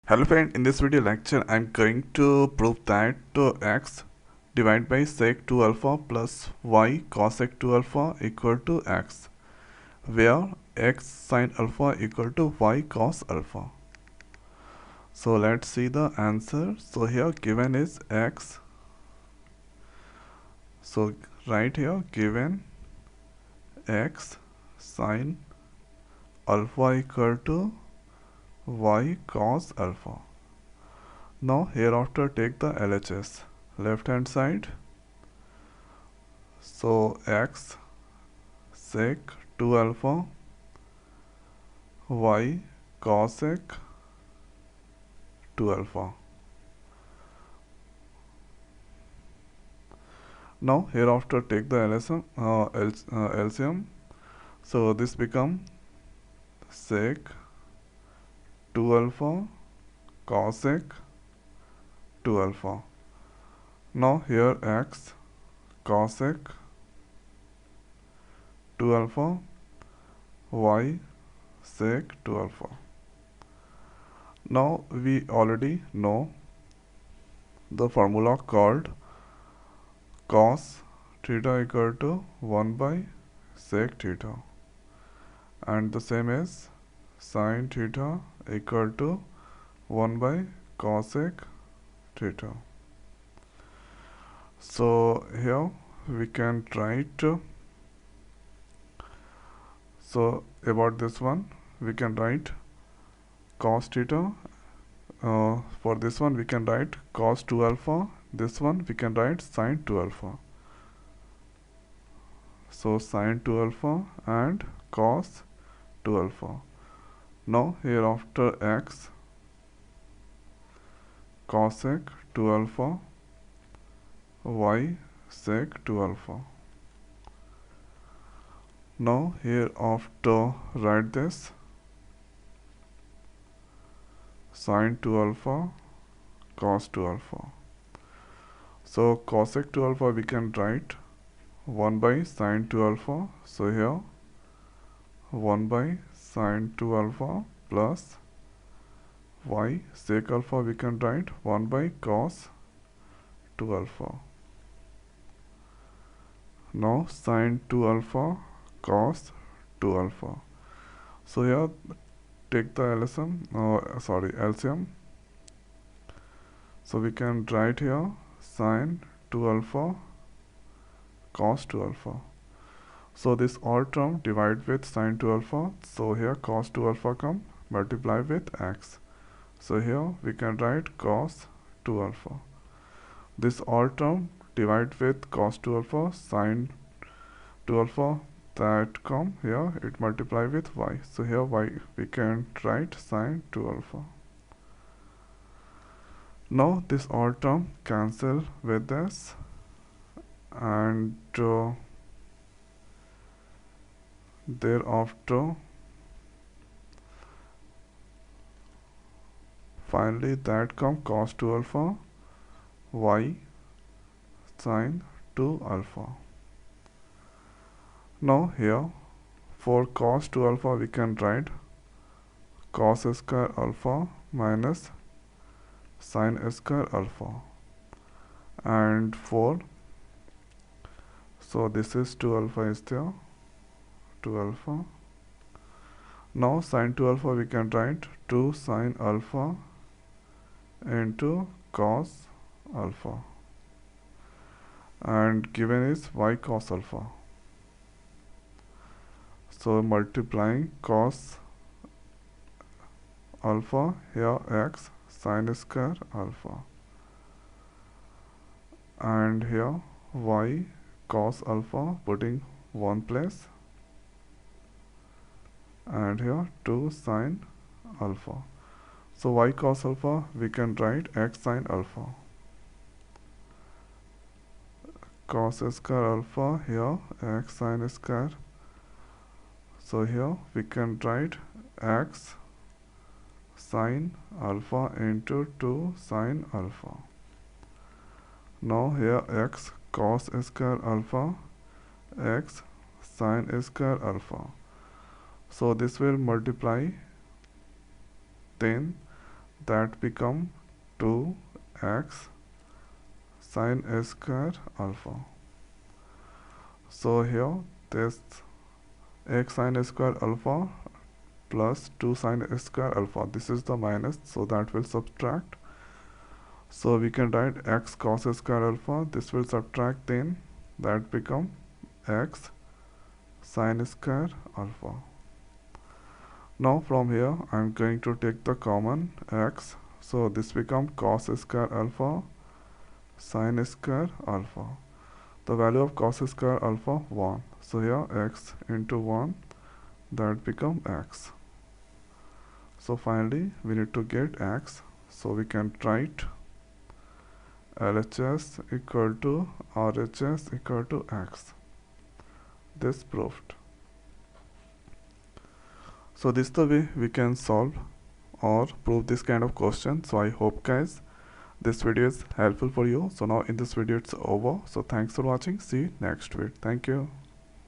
Hello friend, in this video lecture I am going to prove that x divided by sec2 alpha plus y cosec2 alpha equal to x, where x sin alpha equal to y cos alpha. So let's see the answer. So here given is x. So right here given x sin alpha equal to y cos alpha. Now hereafter take the LHS, left hand side. So x sec 2 alpha y cosec 2 alpha. Now hereafter take the LCM. So this become sec 2 alpha cosec 2 alpha. Now here x cosec 2 alpha y sec 2 alpha. Now we already know the formula called cos theta equal to 1 by sec theta, and the same as sin theta equal to 1 by cosec theta. So here we can write, so about this one we can write cos theta. For this one we can write cos 2 alpha, this one we can write sin 2 alpha. So sin 2 alpha and cos 2 alpha. Now hereafter x cosec 2 alpha y sec 2 alpha. Now hereafter write this sin 2 alpha cos 2 alpha. So cosec 2 alpha we can write 1 by sin 2 alpha. So here 1 by sin 2 alpha plus y sec alpha we can write 1 by cos 2 alpha. Now sin 2 alpha cos 2 alpha. So here take the LCM. So we can write here sin 2 alpha cos 2 alpha. So this all term divide with sin 2 alpha. So here cos 2 alpha come multiply with x. So here we can write cos 2 alpha. This all term divide with cos 2 alpha, sin 2 alpha, that come here it multiply with y. So here y we can write sin 2 alpha. Now this all term cancel with this, and thereafter finally that come cos 2 alpha y sin 2 alpha. Now here for cos 2 alpha we can write cos square alpha minus sin square alpha, and for so this is 2 alpha is there, 2 alpha. Now sin 2 alpha we can write 2 sin alpha into cos alpha, and given is y cos alpha. So multiplying cos alpha here x sin square alpha, and here y cos alpha putting one place, and here 2 sin alpha. So y cos alpha we can write x sin alpha. Cos square alpha here x sin square. So here we can write x sin alpha into 2 sin alpha. Now here x cos square alpha, x sin square alpha. So this will multiply, then that become 2x sine a square alpha. So here this x sine a square alpha plus 2 sine a square alpha, this is the minus, so that will subtract. So we can write x cos a square alpha, this will subtract, then that become x sine square alpha. Now from here I am going to take the common x, so this become cos square alpha sine square alpha. The value of cos square alpha 1, so here x into 1, that become x. So finally we need to get x, so we can write LHS equal to RHS equal to x. This proved. So this is the way we can solve or prove this kind of question. So I hope guys this video is helpful for you. So now in this video it's over. So thanks for watching. See you next video. Thank you.